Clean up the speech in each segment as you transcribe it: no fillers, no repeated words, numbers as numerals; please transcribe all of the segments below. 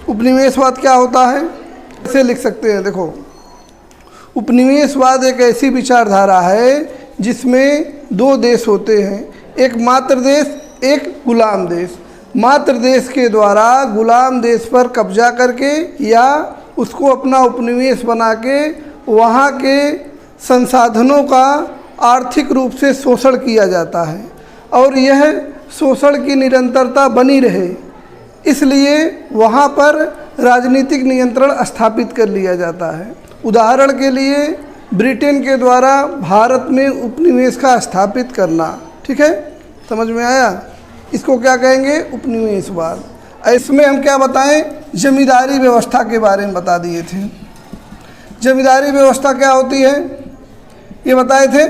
उपनिवेशवाद क्या होता है, ऐसे लिख सकते हैं। देखो, उपनिवेशवाद एक ऐसी विचारधारा है जिसमें दो देश होते हैं, एक मातृ देश, एक गुलाम देश। मातृ देश के द्वारा गुलाम देश पर कब्जा करके या उसको अपना उपनिवेश बना के वहाँ के संसाधनों का आर्थिक रूप से शोषण किया जाता है और यह शोषण की निरंतरता बनी रहे, इसलिए वहाँ पर राजनीतिक नियंत्रण स्थापित कर लिया जाता है। उदाहरण के लिए ब्रिटेन के द्वारा भारत में उपनिवेश का स्थापित करना। ठीक है, समझ में आया? इसको क्या कहेंगे? उपनिवेशवाद। इसमें हम क्या बताएं? जमींदारी व्यवस्था के बारे में बता दिए थे। जमींदारी व्यवस्था क्या होती है ये बताए थे।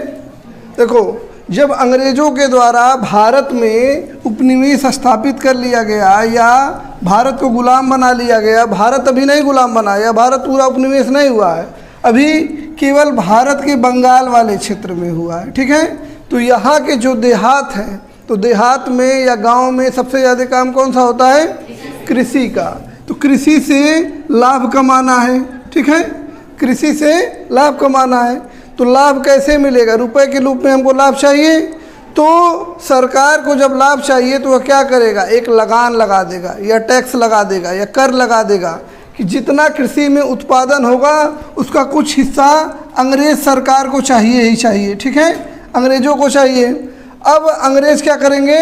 देखो, जब अंग्रेज़ों के द्वारा भारत में उपनिवेश स्थापित कर लिया गया या भारत को गुलाम बना लिया गया, भारत अभी नहीं गुलाम बना या भारत पूरा उपनिवेश नहीं हुआ है, अभी केवल भारत के बंगाल वाले क्षेत्र में हुआ है। ठीक है, तो यहाँ के जो देहात हैं, तो देहात में या गांव में सबसे ज़्यादा काम कौन सा होता है? कृषि का। तो कृषि से लाभ कमाना है। ठीक है, कृषि से लाभ कमाना है। तो लाभ कैसे मिलेगा? रुपए के रूप में हमको लाभ चाहिए। तो सरकार को जब लाभ चाहिए तो वह क्या करेगा? एक लगान लगा देगा या टैक्स लगा देगा या कर लगा देगा कि जितना कृषि में उत्पादन होगा उसका कुछ हिस्सा अंग्रेज़ सरकार को चाहिए ही चाहिए। ठीक है, अंग्रेज़ों को चाहिए। अब अंग्रेज़ क्या करेंगे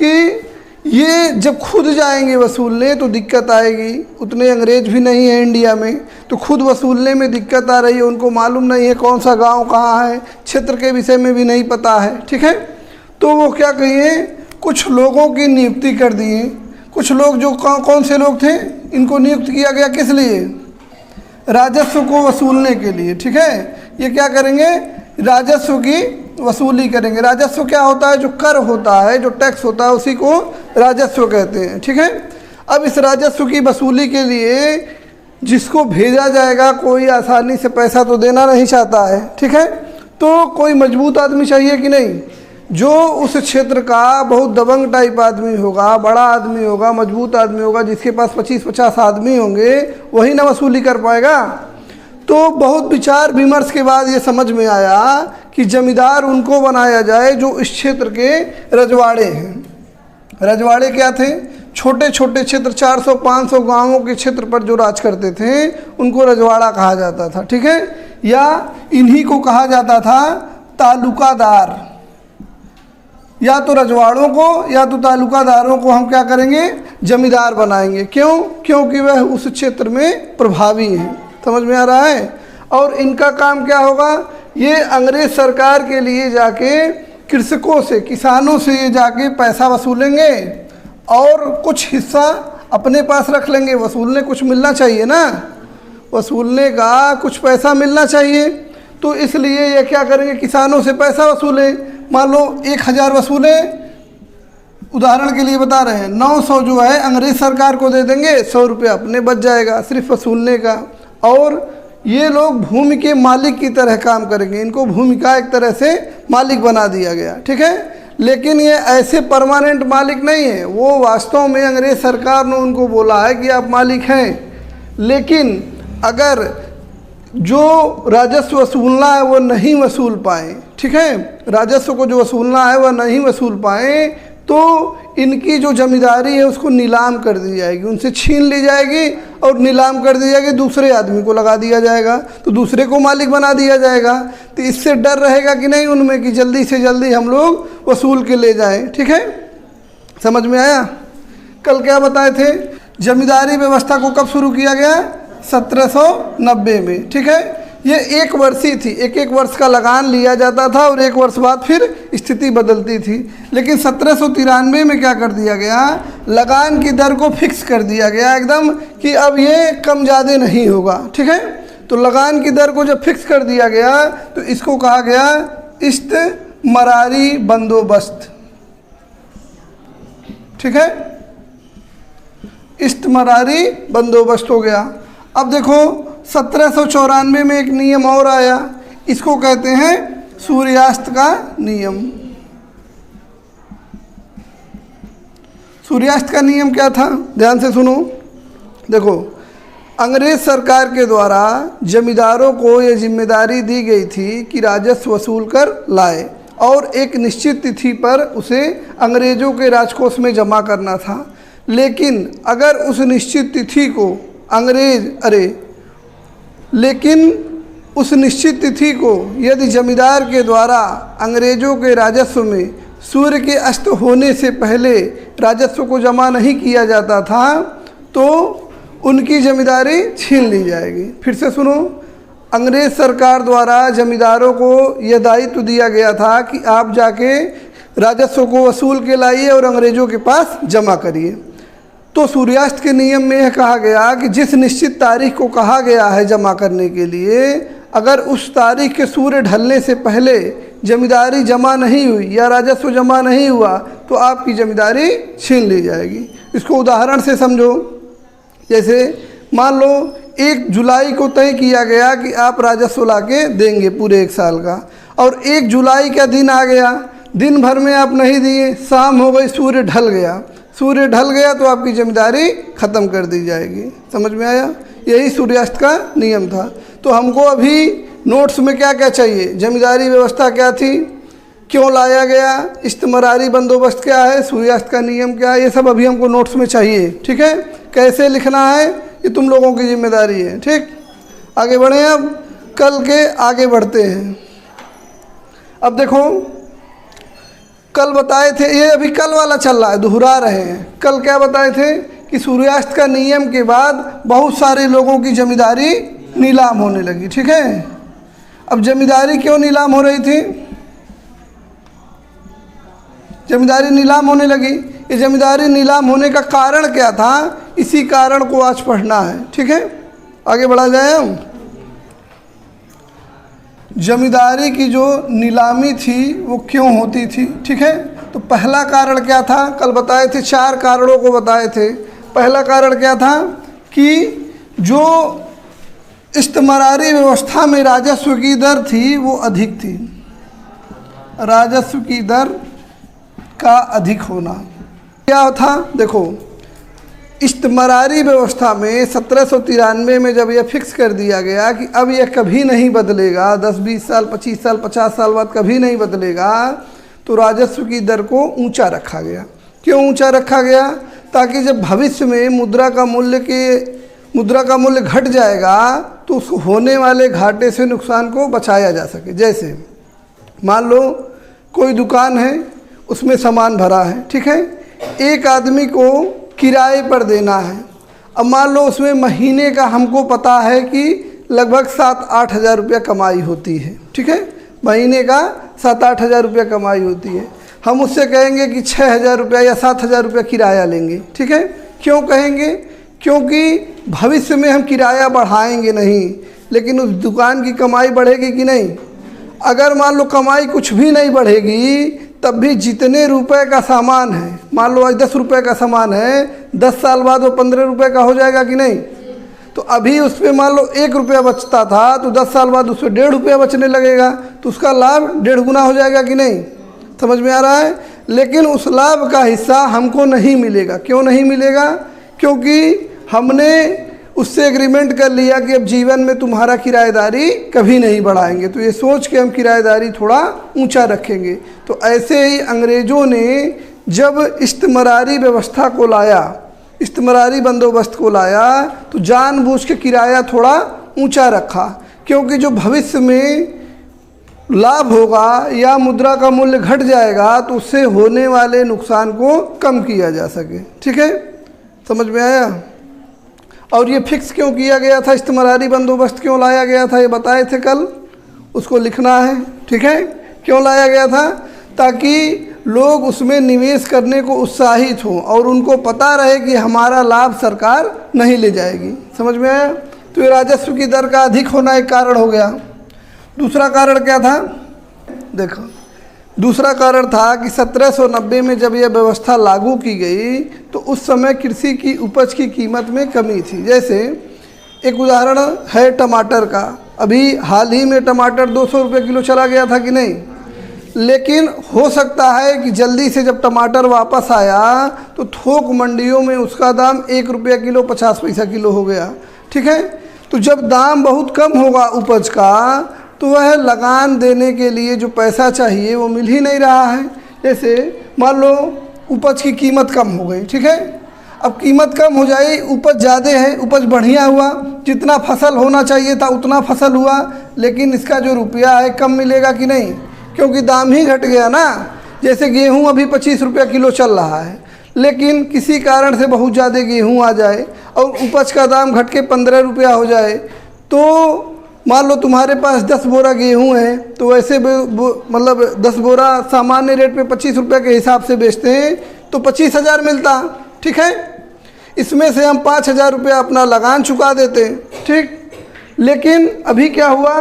कि ये जब खुद जाएंगे वसूलने तो दिक्कत आएगी। उतने अंग्रेज़ भी नहीं है इंडिया में, तो खुद वसूलने में दिक्कत आ रही है। उनको मालूम नहीं है कौन सा गांव कहाँ है, क्षेत्र के विषय में भी नहीं पता है। ठीक है, तो वो क्या कहिए, कुछ लोगों की नियुक्ति कर दिए। कुछ लोग जो कौन से लोग थे, इनको नियुक्त किया गया किस लिए? राजस्व को वसूलने के लिए। ठीक है, ये क्या करेंगे? राजस्व की वसूली करेंगे। राजस्व क्या होता है? जो कर होता है, जो टैक्स होता है, उसी को राजस्व कहते हैं। ठीक है, अब इस राजस्व की वसूली के लिए जिसको भेजा जाएगा कोई आसानी से पैसा तो देना नहीं चाहता है। ठीक है, तो कोई मजबूत आदमी चाहिए कि नहीं? जो उस क्षेत्र का बहुत दबंग टाइप आदमी होगा, बड़ा आदमी होगा, मजबूत आदमी होगा, जिसके पास 25-50 आदमी होंगे, वही ना वसूली कर पाएगा। तो बहुत विचार विमर्श के बाद ये समझ में आया कि जमींदार उनको बनाया जाए जो इस क्षेत्र के रजवाड़े हैं। रजवाड़े क्या थे? छोटे छोटे क्षेत्र, 400-500 गांवों के क्षेत्र पर जो राज करते थे उनको रजवाड़ा कहा जाता था। ठीक है, या इन्हीं को कहा जाता था तालुकादार। या तो रजवाड़ों को या तो तालुकादारों को हम क्या करेंगे? जमींदार बनाएंगे। क्यों? क्योंकि वह उस क्षेत्र में प्रभावी हैं। समझ में आ रहा है? और इनका काम क्या होगा? ये अंग्रेज सरकार के लिए जाके कृषकों से, किसानों से ये जाके पैसा वसूलेंगे और कुछ हिस्सा अपने पास रख लेंगे। वसूलने कुछ मिलना चाहिए ना, वसूलने का कुछ पैसा मिलना चाहिए। तो इसलिए ये क्या करेंगे? किसानों से पैसा वसूले। मान लो 1000 वसूले, उदाहरण के लिए बता रहे हैं, 900 जो है अंग्रेज सरकार को दे देंगे, 100 रुपये अपने बच जाएगा सिर्फ वसूलने का। और ये लोग भूमि के मालिक की तरह काम करेंगे। इनको भूमि का एक तरह से मालिक बना दिया गया। ठीक है, लेकिन ये ऐसे परमानेंट मालिक नहीं है। वो वास्तव में अंग्रेज सरकार ने उनको बोला है कि आप मालिक हैं, लेकिन अगर जो राजस्व वसूलना है वो नहीं वसूल पाए, ठीक है, राजस्व को जो वसूलना है वह नहीं वसूल पाए, तो इनकी जो जमींदारी है उसको नीलाम कर दी जाएगी, उनसे छीन ली जाएगी और नीलाम कर दी जाएगी, दूसरे आदमी को लगा दिया जाएगा, तो दूसरे को मालिक बना दिया जाएगा। तो इससे डर रहेगा कि नहीं उनमें कि जल्दी से जल्दी हम लोग वसूल के ले जाएं। ठीक है, समझ में आया? कल क्या बताए थे? जमींदारी व्यवस्था को कब शुरू किया गया? 1790 में। ठीक है, ये 1 वर्षीय थी, एक वर्ष का लगान लिया जाता था और 1 वर्ष बाद फिर स्थिति बदलती थी। लेकिन 1793 में क्या कर दिया गया? लगान की दर को फिक्स कर दिया गया एकदम कि अब ये कम ज़्यादा नहीं होगा। ठीक है, तो लगान की दर को जब फिक्स कर दिया गया तो इसको कहा गया इस्तेमरारी बंदोबस्त। ठीक है, इस्तेमरारी बंदोबस्त हो गया। अब देखो 1794 में एक नियम और आया, इसको कहते हैं सूर्यास्त का नियम। सूर्यास्त का नियम क्या था? ध्यान से सुनो। देखो, अंग्रेज़ सरकार के द्वारा जमींदारों को ये जिम्मेदारी दी गई थी कि राजस्व वसूल कर लाए और एक निश्चित तिथि पर उसे अंग्रेज़ों के राजकोष में जमा करना था। लेकिन अगर उस निश्चित तिथि को उस निश्चित तिथि को यदि जमींदार के द्वारा अंग्रेज़ों के राजस्व में सूर्य के अस्त होने से पहले राजस्व को जमा नहीं किया जाता था तो उनकी जमींदारी छीन ली जाएगी। फिर से सुनो, अंग्रेज़ सरकार द्वारा जमींदारों को यह दायित्व दिया गया था कि आप जाके राजस्व को वसूल के लाइए और अंग्रेज़ों के पास जमा करिए। तो सूर्यास्त के नियम में यह कहा गया कि जिस निश्चित तारीख को कहा गया है जमा करने के लिए, अगर उस तारीख के सूर्य ढलने से पहले जमींदारी जमा नहीं हुई या राजस्व जमा नहीं हुआ तो आपकी जमींदारी छीन ली जाएगी। इसको उदाहरण से समझो। जैसे मान लो 1 जुलाई को तय किया गया कि आप राजस्व ला के देंगे पूरे 1 साल का, और 1 जुलाई का दिन आ गया, दिन भर में आप नहीं दिए, शाम हो गई, सूर्य ढल गया तो आपकी जमींदारी ख़त्म कर दी जाएगी। समझ में आया? यही सूर्यास्त का नियम था। तो हमको अभी नोट्स में क्या क्या चाहिए, जमींदारी व्यवस्था क्या थी, क्यों लाया गया, इस्तेमरारी बंदोबस्त क्या है, सूर्यास्त का नियम क्या है, ये सब अभी हमको नोट्स में चाहिए। ठीक है, कैसे लिखना है ये तुम लोगों की जिम्मेदारी है। ठीक, आगे बढ़ें। अब कल के आगे बढ़ते हैं। अब देखो, कल बताए थे, ये अभी कल वाला चल रहा है, दोहरा रहे हैं। कल क्या बताए थे कि सूर्यास्त का नियम के बाद बहुत सारे लोगों की जमींदारी नीलाम होने लगी। ठीक है, अब जमींदारी क्यों नीलाम हो रही थी, जमींदारी नीलाम होने लगी, ये जमींदारी नीलाम होने का कारण क्या था, इसी कारण को आज पढ़ना है। ठीक है, आगे बढ़ा जाए। जमींदारी की जो नीलामी थी वो क्यों होती थी। ठीक है, तो पहला कारण क्या था, कल बताए थे, 4 कारणों को बताए थे। पहला कारण क्या था कि जो इस्तेमरारी व्यवस्था में राजस्व की दर थी वो अधिक थी, राजस्व की दर का अधिक होना। क्या था, देखो, इस्तेमरारी व्यवस्था में 1793 में जब यह फिक्स कर दिया गया कि अब यह कभी नहीं बदलेगा, 10-20 साल, 25 साल, 50 साल बाद कभी नहीं बदलेगा, तो राजस्व की दर को ऊंचा रखा गया। क्यों ऊंचा रखा गया, ताकि जब भविष्य में मुद्रा का मूल्य घट जाएगा तो उस होने वाले घाटे से नुकसान को बचाया जा सके। जैसे मान लो कोई दुकान है, उसमें सामान भरा है, ठीक है, एक आदमी को किराए पर देना है। अब मान लो उसमें महीने का हमको पता है कि लगभग 7-8 हज़ार रुपया कमाई होती है। ठीक है, महीने का 7-8 हज़ार रुपया कमाई होती है। हम उससे कहेंगे कि 6 हज़ार रुपया या 7 हज़ार रुपया किराया लेंगे। ठीक है, क्यों कहेंगे, क्योंकि भविष्य में हम किराया बढ़ाएंगे नहीं, लेकिन उस दुकान की कमाई बढ़ेगी कि नहीं। अगर मान लो कमाई कुछ भी नहीं बढ़ेगी तब भी जितने रुपए का सामान है, मान लो आज 10 रुपये का सामान है, 10 साल बाद वो 15 रुपये का हो जाएगा कि नहीं। तो अभी उस पर मान लो 1 रुपया बचता था तो 10 साल बाद उस पर 1.5 रुपया बचने लगेगा, तो उसका लाभ 1.5 गुना हो जाएगा कि नहीं। समझ में आ रहा है। लेकिन उस लाभ का हिस्सा हमको नहीं मिलेगा। क्यों नहीं मिलेगा, क्योंकि हमने उससे एग्रीमेंट कर लिया कि अब जीवन में तुम्हारा किराएदारी कभी नहीं बढ़ाएंगे, तो ये सोच के हम किराएदारी थोड़ा ऊंचा रखेंगे। तो ऐसे ही अंग्रेज़ों ने जब इस्तेमरारी व्यवस्था को लाया, इस्तेमरारी बंदोबस्त को लाया, तो जानबूझ के किराया थोड़ा ऊंचा रखा, क्योंकि जो भविष्य में लाभ होगा या मुद्रा का मूल्य घट जाएगा तो उससे होने वाले नुकसान को कम किया जा सके। ठीक है, समझ में आया। और ये फिक्स क्यों किया गया था, इस्तेमरारी बंदोबस्त क्यों लाया गया था, ये बताए थे कल, उसको लिखना है। ठीक है, क्यों लाया गया था, ताकि लोग उसमें निवेश करने को उत्साहित हों और उनको पता रहे कि हमारा लाभ सरकार नहीं ले जाएगी। समझ में आया। तो ये राजस्व की दर का अधिक होना एक कारण हो गया। दूसरा कारण क्या था, देखो, दूसरा कारण था कि 1790 में जब यह व्यवस्था लागू की गई तो उस समय कृषि की उपज की कीमत में कमी थी। जैसे एक उदाहरण है टमाटर का, अभी हाल ही में टमाटर 200 रुपये किलो चला गया था कि नहीं। लेकिन हो सकता है कि जल्दी से जब टमाटर वापस आया तो थोक मंडियों में उसका दाम 1 रुपया किलो 50 पैसा किलो हो गया। ठीक है, तो जब दाम बहुत कम होगा उपज का तो वह लगान देने के लिए जो पैसा चाहिए वो मिल ही नहीं रहा है। जैसे मान लो उपज की कीमत कम हो गई, ठीक है, अब कीमत कम हो जाए, उपज ज़्यादा है, उपज बढ़िया हुआ, जितना फसल होना चाहिए था उतना फसल हुआ, लेकिन इसका जो रुपया है कम मिलेगा कि नहीं, क्योंकि दाम ही घट गया ना। जैसे गेहूं अभी 25 रुपया किलो चल रहा है, लेकिन किसी कारण से बहुत ज़्यादा गेहूं आ जाए और उपज का दाम घट के 15 रुपया हो जाए, तो मान लो तुम्हारे पास 10 बोरा गेहूं है, तो वैसे मतलब 10 बोरा सामान्य रेट पे 25 रुपये के हिसाब से बेचते हैं तो 25,000 मिलता। ठीक है, इसमें से हम 5,000 रुपया अपना लगान चुका देते। ठीक, लेकिन अभी क्या हुआ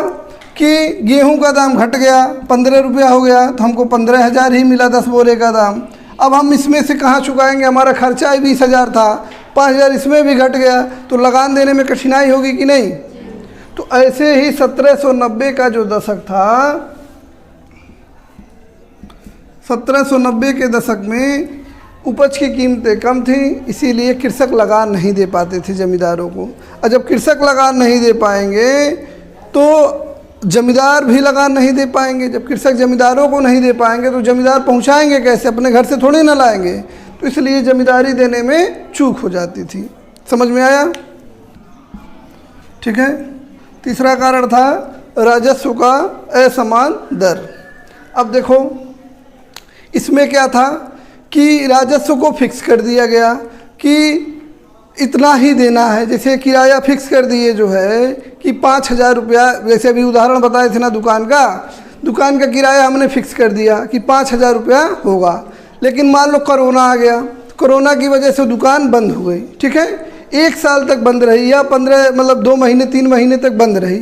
कि गेहूं का दाम घट गया, 15 रुपया हो गया, तो हमको 15,000 ही मिला 10 बोरे का दाम। अब हम इसमें से कहाँ चुकाएंगे, हमारा खर्चा ही 20,000 था, 5,000 इसमें भी घट गया, तो लगान देने में कठिनाई होगी कि नहीं। तो ऐसे ही 1790 का जो दशक था, 1790 के दशक में उपज की कीमतें कम थी, इसीलिए कृषक लगान नहीं दे पाते थे जमींदारों को। और जब कृषक लगान नहीं दे पाएंगे तो जमींदार भी लगान नहीं दे पाएंगे। जब कृषक जमींदारों को नहीं दे पाएंगे तो जमींदार पहुंचाएंगे कैसे, अपने घर से थोड़ी ना लाएंगे। तो इसलिए जमींदारी देने में चूक हो जाती थी। समझ में आया? ठीक है, तीसरा कारण था राजस्व का असमान दर। अब देखो इसमें क्या था कि राजस्व को फिक्स कर दिया गया कि इतना ही देना है। जैसे किराया फिक्स कर दिए जो है कि 5,000 रुपया, जैसे अभी उदाहरण बताए थे ना दुकान का किराया हमने फिक्स कर दिया कि 5,000 रुपया होगा। लेकिन मान लो कोरोना आ गया, कोरोना की वजह से दुकान बंद हो गई। ठीक है, 1 साल तक बंद रही या 15 मतलब 2 महीने 3 महीने तक बंद रही।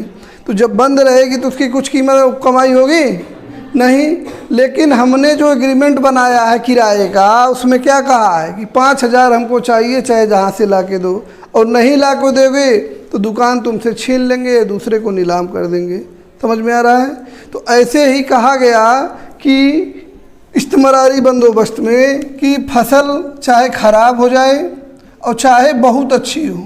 तो जब बंद रहेगी तो उसकी कुछ कीमत कमाई होगी नहीं। लेकिन हमने जो एग्रीमेंट बनाया है किराए का, उसमें क्या कहा है कि 5,000 हमको चाहिए, चाहे जहाँ से ला के दो, और नहीं ला के दोगे तो दुकान तुमसे छीन लेंगे, दूसरे को नीलाम कर देंगे। समझ में आ रहा है? तो ऐसे ही कहा गया कि इस्तेमारी बंदोबस्त में कि फसल चाहे ख़राब हो जाए और चाहे बहुत अच्छी हो,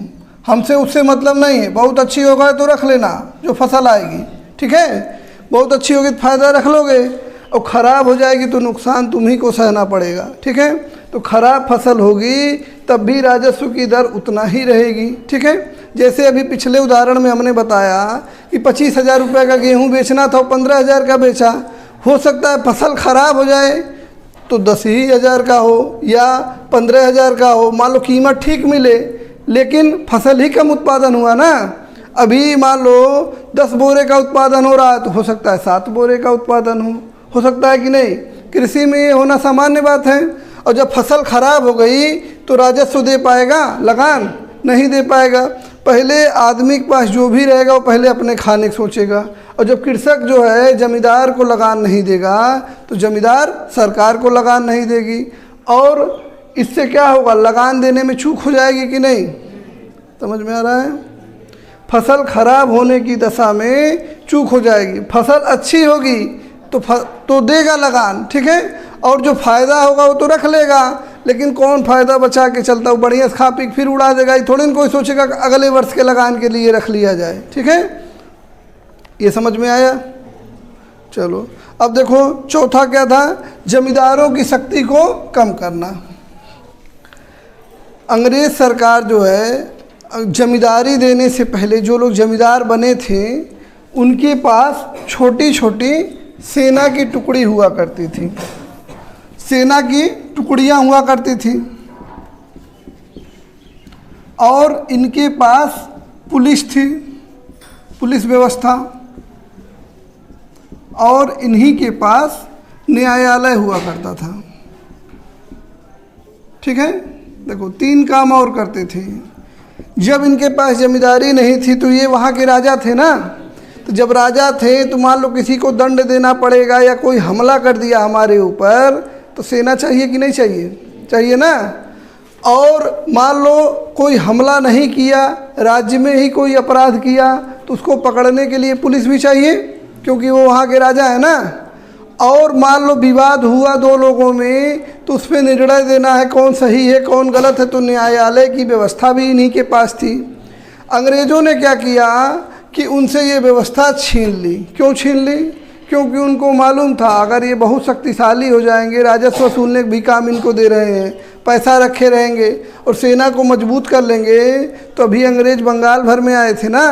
हमसे उससे मतलब नहीं है। बहुत अच्छी होगा तो रख लेना जो फसल आएगी, ठीक है, बहुत अच्छी होगी तो फ़ायदा रख लोगे, और ख़राब हो जाएगी तो नुकसान तुम्ही को सहना पड़ेगा। ठीक है, तो ख़राब फसल होगी तब भी राजस्व की दर उतना ही रहेगी। ठीक है, जैसे अभी पिछले उदाहरण में हमने बताया कि 25,000 रुपये का गेहूँ बेचना था, 15,000 का बेचा। हो सकता है फसल ख़राब हो जाए तो 10,000 का हो या 15,000 का हो, मान लो कीमत ठीक मिले, लेकिन फसल ही कम उत्पादन हुआ ना। अभी मान लो 10 बोरे का उत्पादन हो रहा है तो हो सकता है 7 बोरे का उत्पादन हो सकता है कि नहीं। कृषि में ये होना सामान्य बात है। और जब फसल खराब हो गई तो राजस्व दे पाएगा, लगान नहीं दे पाएगा। पहले आदमी के पास जो भी रहेगा वो पहले अपने खाने को सोचेगा, और जब कृषक जो है जमींदार को लगान नहीं देगा तो जमींदार सरकार को लगान नहीं देगी, और इससे क्या होगा, लगान देने में चूक हो जाएगी कि नहीं। समझ में आ रहा है? फसल खराब होने की दशा में चूक हो जाएगी, फसल अच्छी होगी तो देगा लगान, ठीक है, और जो फ़ायदा होगा वो तो रख लेगा। लेकिन कौन फ़ायदा बचा के चलता, वो बढ़िया से खा पी फिर उड़ा देगा। थोड़ी ना कोई सोचेगा अगले वर्ष के लगान के लिए रख लिया जाए। ठीक है, ये समझ में आया? चलो अब देखो चौथा क्या था, जमींदारों की शक्ति को कम करना। अंग्रेज़ सरकार जो है जमींदारी देने से पहले जो लोग जमींदार बने थे उनके पास छोटी छोटी सेना की टुकड़ी हुआ करती थी, सेना की टुकड़ियां हुआ करती थी, और इनके पास पुलिस थी, पुलिस व्यवस्था, और इन्हीं के पास न्यायालय हुआ करता था। ठीक है, देखो 3 काम और करते थे। जब इनके पास जमींदारी नहीं थी तो ये वहाँ के राजा थे ना, तो जब राजा थे तो मान लो किसी को दंड देना पड़ेगा या कोई हमला कर दिया हमारे ऊपर तो सेना चाहिए कि नहीं चाहिए, चाहिए ना। और मान लो कोई हमला नहीं किया, राज्य में ही कोई अपराध किया तो उसको पकड़ने के लिए पुलिस भी चाहिए, क्योंकि वो वहाँ के राजा है ना। और मान लो विवाद हुआ दो लोगों में, तो उस पर निर्णय देना है कौन सही है कौन गलत है, तो न्यायालय की व्यवस्था भी इन्हीं के पास थी। अंग्रेज़ों ने क्या किया कि उनसे ये व्यवस्था छीन ली। क्यों छीन ली? क्योंकि उनको मालूम था अगर ये बहुत शक्तिशाली हो जाएंगे, राजस्व वसूलने भी काम इनको दे रहे हैं, पैसा रखे रहेंगे और सेना को मजबूत कर लेंगे, तो अभी अंग्रेज़ बंगाल भर में आए थे ना,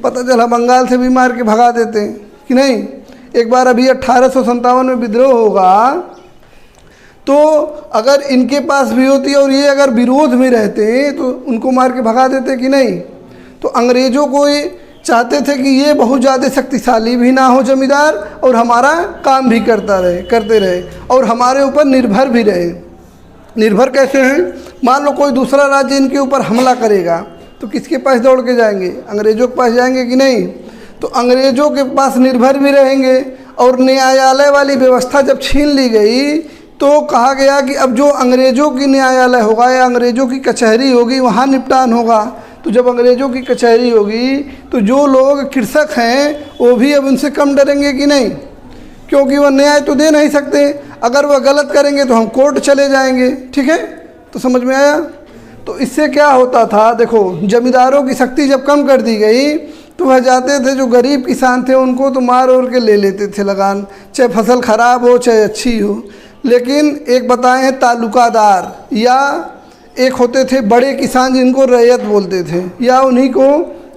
पता चला बंगाल से भी मार के भगा देते कि नहीं। एक बार अभी 1857 में विद्रोह होगा, तो अगर इनके पास भी होती और ये अगर विरोध में रहते तो उनको मार के भगा देते कि नहीं। तो अंग्रेज़ों को ये चाहते थे कि ये बहुत ज़्यादा शक्तिशाली भी ना हो जमींदार, और हमारा काम भी करते रहे और हमारे ऊपर निर्भर भी रहे। निर्भर कैसे हैं? मान लो कोई दूसरा राज्य इनके ऊपर हमला करेगा तो किसके पास दौड़ के जाएंगे? अंग्रेज़ों के पास जाएंगे कि नहीं। तो अंग्रेज़ों के पास निर्भर भी रहेंगे। और न्यायालय वाली व्यवस्था जब छीन ली गई तो कहा गया कि अब जो अंग्रेज़ों की न्यायालय होगा या अंग्रेज़ों की कचहरी होगी वहाँ निपटान होगा। तो जब अंग्रेज़ों की कचहरी होगी तो जो लोग कृषक हैं वो भी अब उनसे कम डरेंगे कि नहीं, क्योंकि वह न्याय तो दे नहीं सकते। अगर वह गलत करेंगे तो हम कोर्ट चले जाएंगे। ठीक है, तो समझ में आया। तो इससे क्या होता था, देखो जमींदारों की शक्ति जब कम कर दी गई तो वह जाते थे, जो गरीब किसान थे उनको तो मार और के ले लेते थे लगान, चाहे फसल ख़राब हो चाहे अच्छी हो। लेकिन एक बताए हैं तालुकादार, या एक होते थे बड़े किसान जिनको रैयत बोलते थे, या उन्हीं को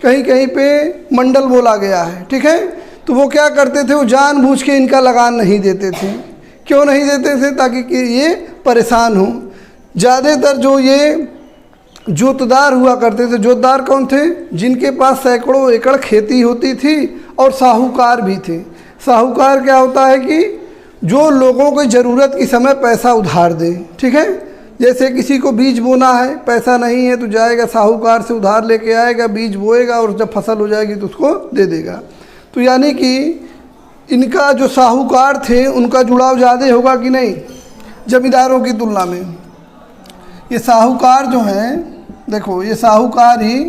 कहीं कहीं पे मंडल बोला गया है। ठीक है, तो वो क्या करते थे, वो जानबूझ के इनका लगान नहीं देते थे। क्यों नहीं देते थे? ताकि कि ये परेशान हों। ज़्यादातर जो ये जोतदार हुआ करते थे, जोतदार कौन थे? जिनके पास सैकड़ों एकड़ खेती होती थी, और साहूकार भी थे। साहूकार क्या होता है कि जो लोगों को ज़रूरत के समय पैसा उधार दे। ठीक है, जैसे किसी को बीज बोना है, पैसा नहीं है तो जाएगा साहूकार से उधार लेके आएगा, बीज बोएगा और जब फसल हो जाएगी तो उसको दे देगा। तो यानी कि इनका जो साहूकार थे उनका जुड़ाव ज़्यादा होगा कि नहीं जमींदारों की तुलना में। ये साहूकार जो हैं, देखो ये साहूकार ही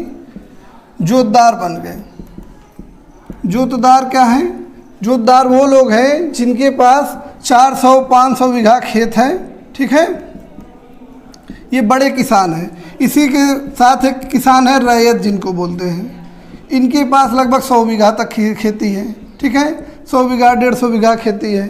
जोतदार बन गए। जोतदार क्या हैं? जोतदार वो लोग हैं जिनके पास 400-500 बीघा खेत है। ठीक है, ये बड़े किसान हैं। इसी के साथ एक किसान है रैयत जिनको बोलते हैं, इनके पास लगभग 100 बीघा तक खेती है। ठीक है, 100 बीघा 150 बीघा खेती है।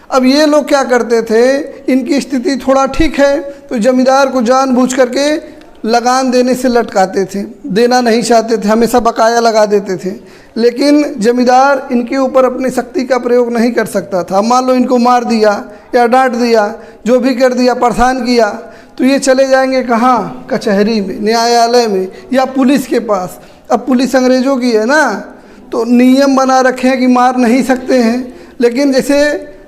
अब ये लोग क्या करते थे, इनकी स्थिति थोड़ा ठीक है तो जमींदार को जानबूझ करके लगान देने से लटकाते थे, देना नहीं चाहते थे, हमेशा बकाया लगा देते थे। लेकिन जमींदार इनके ऊपर अपनी शक्ति का प्रयोग नहीं कर सकता था। मान लो इनको मार दिया या डांट दिया, जो भी कर दिया, परेशान किया, तो ये चले जाएंगे कहाँ? कचहरी में, न्यायालय में, या पुलिस के पास। अब पुलिस अंग्रेज़ों की है ना, तो नियम बना रखे हैं कि मार नहीं सकते हैं। लेकिन जैसे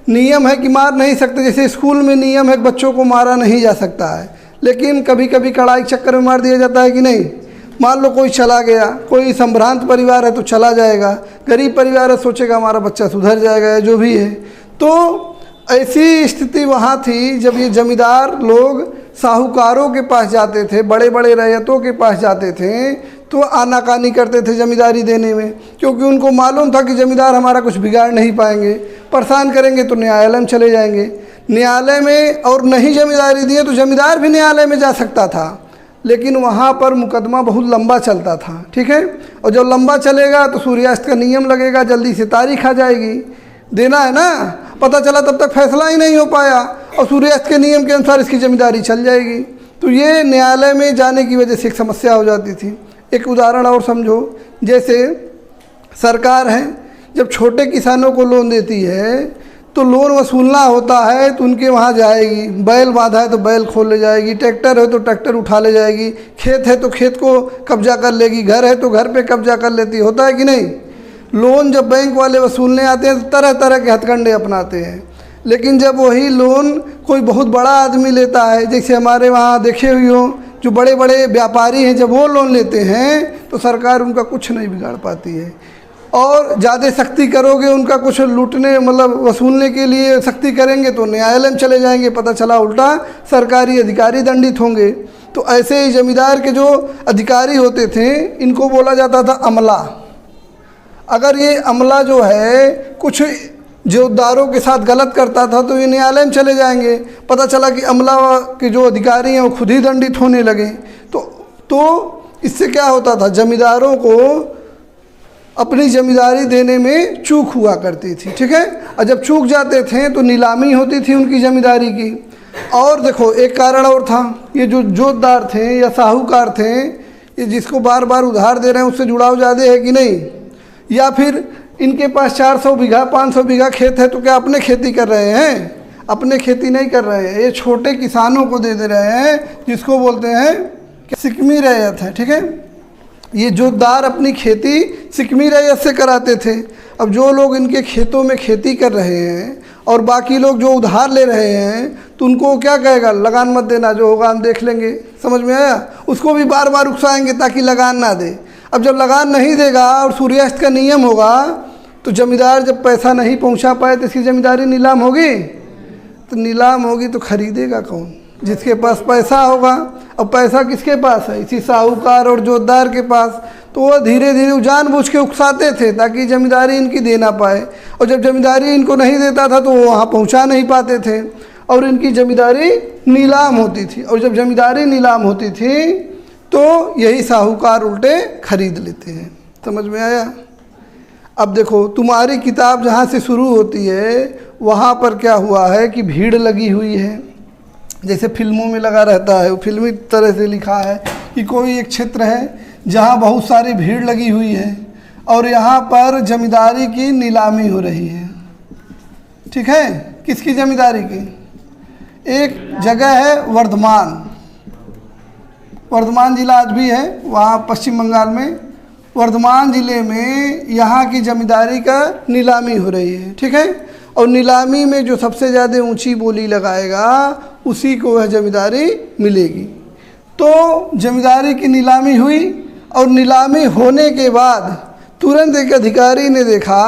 नियम है कि मार नहीं सकते, जैसे स्कूल में नियम है कि बच्चों को मारा नहीं जा सकता है, लेकिन कभी कभी कड़ाई के चक्कर में मार दिया जाता है कि नहीं। मान लो कोई चला गया, कोई संभ्रांत परिवार है तो चला जाएगा, गरीब परिवार है सोचेगा हमारा बच्चा सुधर जाएगा या जो भी है। तो ऐसी स्थिति वहाँ थी जब ये जमींदार लोग साहूकारों के पास जाते थे, बड़े बड़े रैयतों के पास जाते थे, तो आनाकानी करते थे जमींदारी देने में, क्योंकि उनको मालूम था कि जमींदार हमारा कुछ बिगाड़ नहीं पाएंगे, परेशान करेंगे तो न्यायालय में चले जाएंगे। न्यायालय में और नहीं जमींदारी दिए तो जमींदार भी न्यायालय में जा सकता था, लेकिन वहाँ पर मुकदमा बहुत लंबा चलता था। ठीक है, और जब लंबा चलेगा तो सूर्यास्त का नियम लगेगा, जल्दी से तारीख आ जाएगी, देना है ना। पता चला तब तक फैसला ही नहीं हो पाया और सूर्यास्त के नियम के अनुसार इसकी जमींदारी चल जाएगी। तो ये न्यायालय में जाने की वजह से एक समस्या हो जाती थी। एक उदाहरण और समझो, जैसे सरकार है जब छोटे किसानों को लोन देती है तो लोन वसूलना होता है तो उनके वहाँ जाएगी, बैल बांधा है तो बैल खोल ले जाएगी, ट्रैक्टर है तो ट्रैक्टर उठा ले जाएगी, खेत है तो खेत को कब्जा कर लेगी, घर है तो घर पे कब्जा कर लेती, होता है कि नहीं। लोन जब बैंक वाले वसूलने आते हैं तो तरह तरह के हथकंडे अपनाते हैं, लेकिन जब वही लोन कोई बहुत बड़ा आदमी लेता है, जैसे हमारे वहाँ देखे हुए हो जो बड़े बड़े व्यापारी हैं, जब वो लोन लेते हैं तो सरकार उनका कुछ नहीं बिगाड़ पाती है। और ज़्यादा सख्ती करोगे, उनका कुछ लूटने मतलब वसूलने के लिए सख्ती करेंगे तो न्यायालय में चले जाएंगे, पता चला उल्टा सरकारी अधिकारी दंडित होंगे। तो ऐसे ही जमींदार के जो अधिकारी होते थे इनको बोला जाता था अमला। अगर ये अमला जो है कुछ जोतदारों के साथ गलत करता था तो ये न्यायालय में चले जाएंगे। पता चला कि अमला के जो अधिकारी हैं वो खुद ही दंडित होने लगे। तो इससे क्या होता था, जमींदारों को अपनी जमींदारी देने में चूक हुआ करती थी, ठीक है। और जब चूक जाते थे तो नीलामी होती थी उनकी जमींदारी की। और देखो एक कारण और था, ये जो जोतदार थे या साहूकार थे, ये जिसको बार बार उधार दे रहे हैं उससे जुड़ाव ज़्यादा है कि नहीं, या फिर इनके पास 400 बीघा 500 बीघा खेत है तो क्या अपने खेती कर रहे हैं? अपने खेती नहीं कर रहे हैं, ये छोटे किसानों को दे रहे हैं, जिसको बोलते हैं सिकमी रैयत है, ठीक है। ये जोतदार अपनी खेती सिकमी रैयत से कराते थे। अब जो लोग इनके खेतों में खेती कर रहे हैं और बाकी लोग जो उधार ले रहे हैं तो उनको क्या कहेगा, लगान मत देना, जो होगा हम देख लेंगे। समझ में आया? उसको भी बार बार उकसाएंगे ताकि लगान ना दे। अब जब लगान नहीं देगा और सूर्यास्त का नियम होगा तो जमींदार जब पैसा नहीं पहुंचा पाए तो इसकी जमींदारी नीलाम होगी। तो नीलाम होगी तो खरीदेगा कौन? जिसके पास पैसा होगा। अब पैसा किसके पास है? इसी साहूकार और जोतदार के पास। तो वो धीरे धीरे जानबूझ के उकसाते थे ताकि जमींदारी इनकी दे ना पाए, और जब जमींदारी इनको नहीं देता था तो वो वहाँ पहुँचा नहीं पाते थे और इनकी जमींदारी नीलाम होती थी। और जब जमींदारी नीलाम होती थी तो यही साहूकार उल्टे खरीद लेते हैं। समझ में आया? अब देखो तुम्हारी किताब जहाँ से शुरू होती है वहाँ पर क्या हुआ है कि भीड़ लगी हुई है, जैसे फिल्मों में लगा रहता है, वो फिल्मी तरह से लिखा है कि कोई एक क्षेत्र है जहाँ बहुत सारी भीड़ लगी हुई है और यहाँ पर जमींदारी की नीलामी हो रही है, ठीक है। किसकी जमींदारी की? एक जगह है वर्धमान, वर्धमान जिला आज भी है वहाँ पश्चिम बंगाल में। वर्धमान ज़िले में यहाँ की जमींदारी का नीलामी हो रही है, ठीक है। और नीलामी में जो सबसे ज़्यादा ऊंची बोली लगाएगा उसी को वह जमींदारी मिलेगी। तो जमींदारी की नीलामी हुई और नीलामी होने के बाद तुरंत एक अधिकारी ने देखा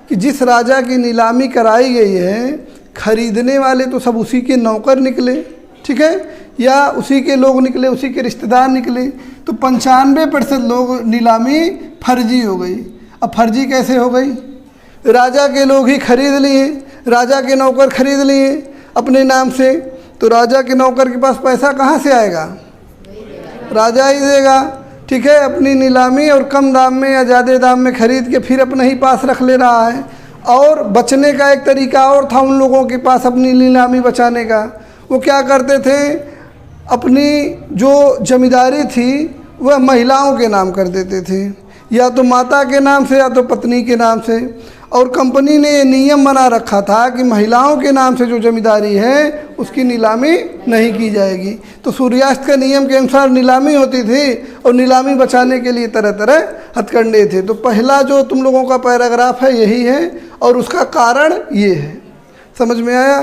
कि जिस राजा की नीलामी कराई गई है खरीदने वाले तो सब उसी के नौकर निकले, ठीक है, या उसी के लोग निकले, उसी के रिश्तेदार निकले। तो 95% लोग नीलामी फर्जी हो गई। अब फर्जी कैसे हो गई? राजा के लोग ही खरीद लिए, राजा के नौकर खरीद लिए अपने नाम से। तो राजा के नौकर के पास पैसा कहाँ से आएगा? राजा ही देगा, ठीक है। अपनी नीलामी और कम दाम में या ज़्यादा दाम में खरीद के फिर अपने ही पास रख ले रहा है। और बचने का एक तरीका और था उन लोगों के पास अपनी नीलामी बचाने का। वो क्या करते थे, अपनी जो जमींदारी थी वह महिलाओं के नाम कर देते थे, या तो माता के नाम से या तो पत्नी के नाम से। और कंपनी ने ये नियम बना रखा था कि महिलाओं के नाम से जो जमींदारी है उसकी नीलामी नहीं की जाएगी। तो सूर्यास्त के नियम के अनुसार नीलामी होती थी और नीलामी बचाने के लिए तरह तरह हथकंडे थे। तो पहला जो तुम लोगों का पैराग्राफ है यही है और उसका कारण ये है। समझ में आया?